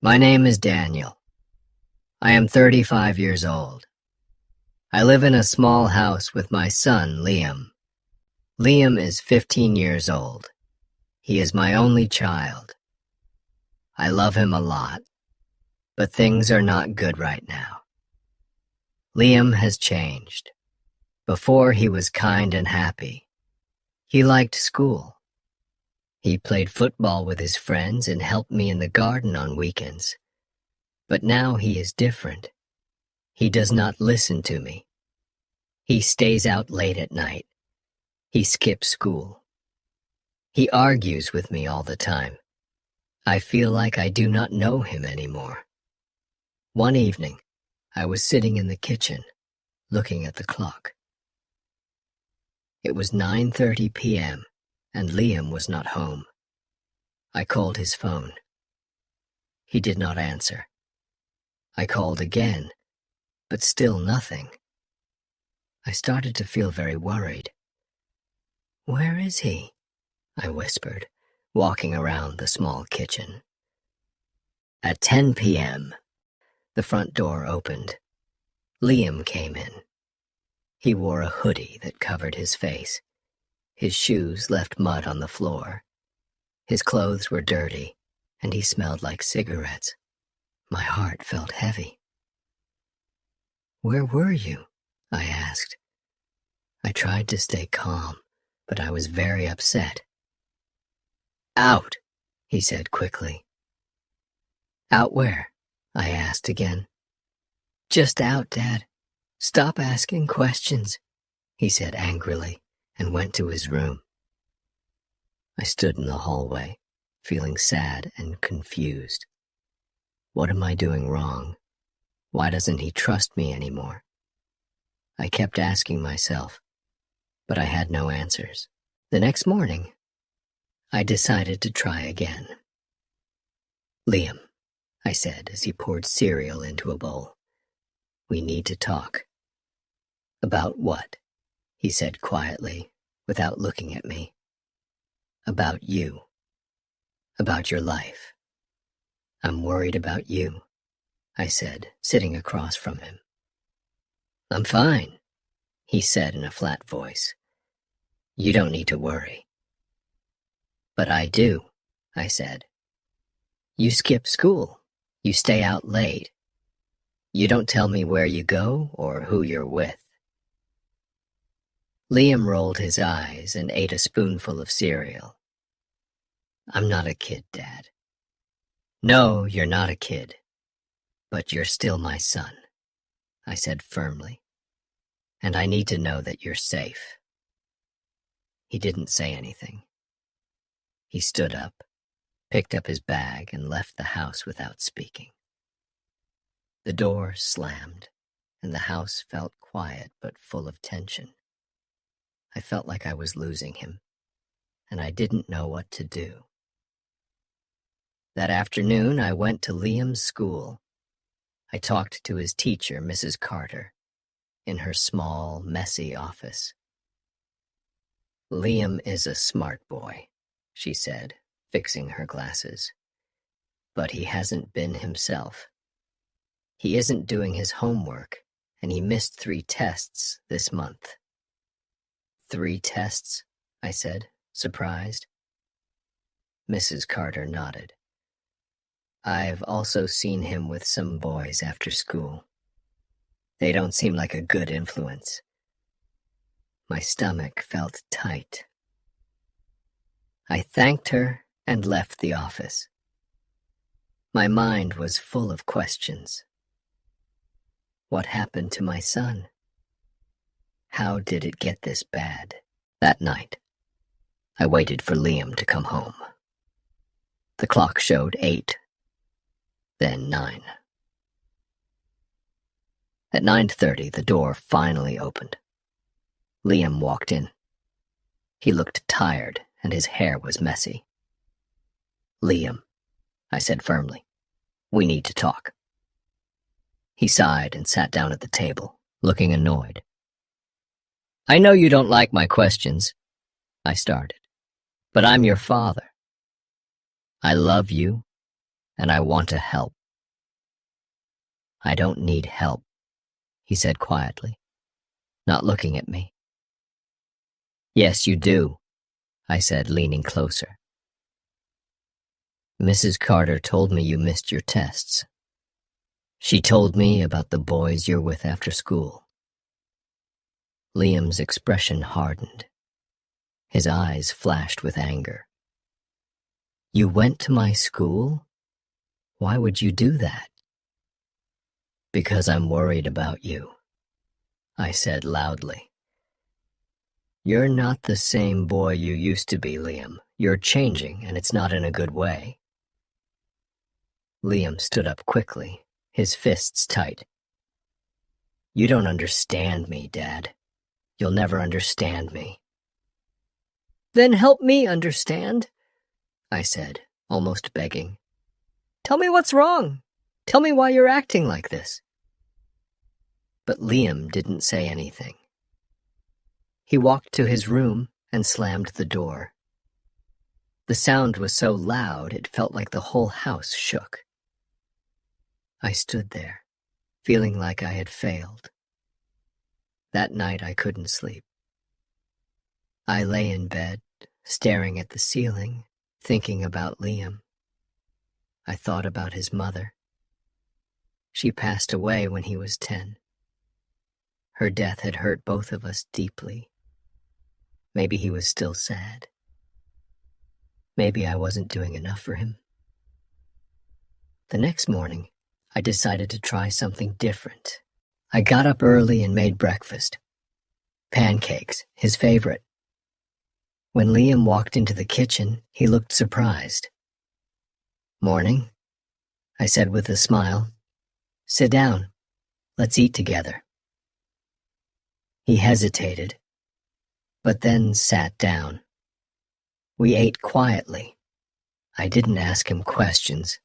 My name is Daniel. I am 35 years old. I live in a small house with my son, Liam. Liam is 15 years old. He is my only child. I love him a lot, but things are not good right now. Liam has changed. Before, he was kind and happy. He liked school. He played football with his friends and helped me in the garden on weekends. But now he is different. He does not listen to me. He stays out late at night. He skips school. He argues with me all the time. I feel like I do not know him anymore. One evening, I was sitting in the kitchen, looking at the clock. It was 9:30 p.m., and Liam was not home. I called his phone. He did not answer. I called again, but still nothing. I started to feel very worried. "Where is he?" I whispered, walking around the small kitchen. At 10 p.m., the front door opened. Liam came in. He wore a hoodie that covered his face. His shoes left mud on the floor. His clothes were dirty, and he smelled like cigarettes. My heart felt heavy. "Where were you?" I asked. I tried to stay calm, but I was very upset. "Out," he said quickly. "Out where?" I asked again. "Just out, Dad. Stop asking questions," he said angrily, and went to his room. I stood in the hallway, feeling sad and confused. What am I doing wrong? Why doesn't he trust me anymore? I kept asking myself, but I had no answers. The next morning, I decided to try again. "Liam," I said as he poured cereal into a bowl, "we need to talk." "About what?" he said quietly, without looking at me. "About you. About your life. I'm worried about you," I said, sitting across from him. "I'm fine," he said in a flat voice. "You don't need to worry." "But I do," I said. "You skip school. You stay out late. You don't tell me where you go or who you're with." Liam rolled his eyes and ate a spoonful of cereal. "I'm not a kid, Dad." "No, you're not a kid. But you're still my son," I said firmly. "And I need to know that you're safe." He didn't say anything. He stood up, picked up his bag, and left the house without speaking. The door slammed, and the house felt quiet but full of tension. I felt like I was losing him, and I didn't know what to do. That afternoon, I went to Liam's school. I talked to his teacher, Mrs. Carter, in her small, messy office. "Liam is a smart boy," she said, fixing her glasses. "But he hasn't been himself. He isn't doing his homework, and he missed 3 tests this month." "3 tests?" I said, surprised. Mrs. Carter nodded. "I've also seen him with some boys after school. They don't seem like a good influence." My stomach felt tight. I thanked her and left the office. My mind was full of questions. What happened to my son? How did it get this bad? That night, I waited for Liam to come home. The clock showed 8, then 9. At 9:30, the door finally opened. Liam walked in. He looked tired, and his hair was messy. "Liam," I said firmly, "we need to talk." He sighed and sat down at the table, looking annoyed. "I know you don't like my questions," I started, "but I'm your father. I love you, and I want to help." "I don't need help," he said quietly, not looking at me. "Yes, you do," I said, leaning closer. "Mrs. Carter told me you missed your tests. She told me about the boys you're with after school." Liam's expression hardened. His eyes flashed with anger. "You went to my school? Why would you do that?" "Because I'm worried about you," I said loudly. "You're not the same boy you used to be, Liam. You're changing, and it's not in a good way." Liam stood up quickly, his fists tight. "You don't understand me, Dad. You'll never understand me." "Then help me understand," I said, almost begging. "Tell me what's wrong. Tell me why you're acting like this." But Liam didn't say anything. He walked to his room and slammed the door. The sound was so loud it felt like the whole house shook. I stood there, feeling like I had failed. That night I couldn't sleep. I lay in bed, staring at the ceiling, thinking about Liam. I thought about his mother. She passed away when he was 10. Her death had hurt both of us deeply. Maybe he was still sad. Maybe I wasn't doing enough for him. The next morning, I decided to try something different. I got up early and made breakfast. Pancakes, his favorite. When Liam walked into the kitchen, he looked surprised. "Morning," I said with a smile. "Sit down. Let's eat together." He hesitated, but then sat down. We ate quietly. I didn't ask him questions.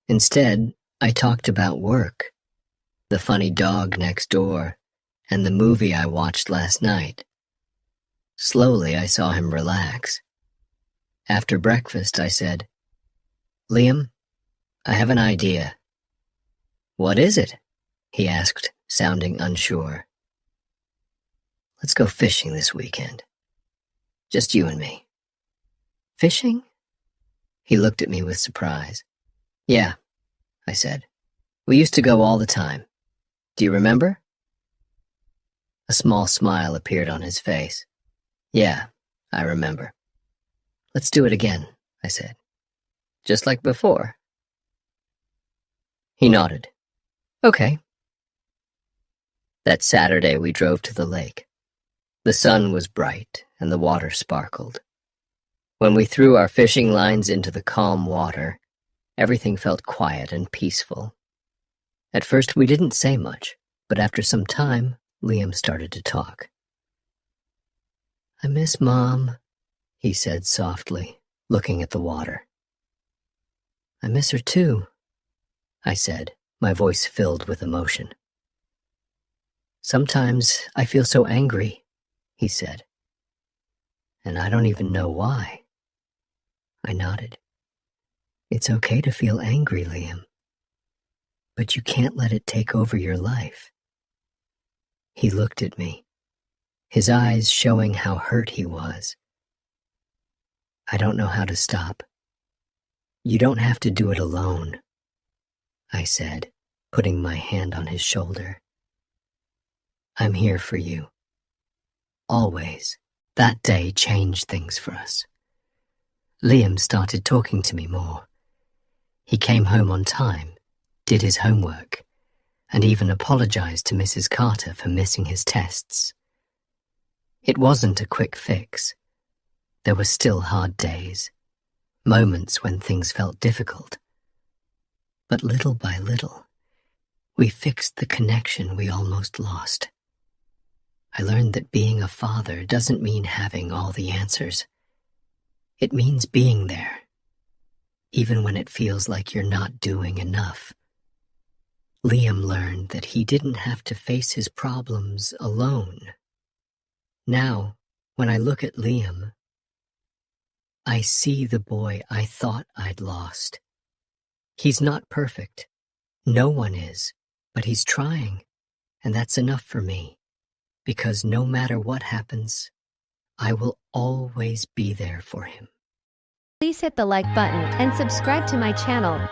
Instead, I talked about work, the funny dog next door, and the movie I watched last night. Slowly, I saw him relax. After breakfast, I said, "Liam, I have an idea." "What is it?" he asked, sounding unsure. "Let's go fishing this weekend. Just you and me." "Fishing?" He looked at me with surprise. "Yeah," I said. "We used to go all the time. Do you remember?" A small smile appeared on his face. "Yeah, I remember." "Let's do it again," I said. "Just like before?" He nodded. "Okay." That Saturday we drove to the lake. The sun was bright and the water sparkled. When we threw our fishing lines into the calm water, everything felt quiet and peaceful. At first we didn't say much, but after some time, Liam started to talk. "I miss Mom," he said softly, looking at the water. "I miss her too," I said, my voice filled with emotion. "Sometimes I feel so angry," he said. "And I don't even know why." I nodded. "It's okay to feel angry, Liam. But you can't let it take over your life." He looked at me, his eyes showing how hurt he was. "I don't know how to stop. You don't have to do it alone," I said, putting my hand on his shoulder. "I'm here for you. Always." That day changed things for us. Liam started talking to me more. He came home on time, did his homework, and even apologized to Mrs. Carter for missing his tests. It wasn't a quick fix. There were still hard days, moments when things felt difficult. But little by little, we fixed the connection we almost lost. I learned that being a father doesn't mean having all the answers. It means being there, even when it feels like you're not doing enough. Liam learned that he didn't have to face his problems alone. Now, when I look at Liam, I see the boy I thought I'd lost. He's not perfect. No one is, but he's trying, and that's enough for me. Because no matter what happens, I will always be there for him. Please hit the like button and subscribe to my channel.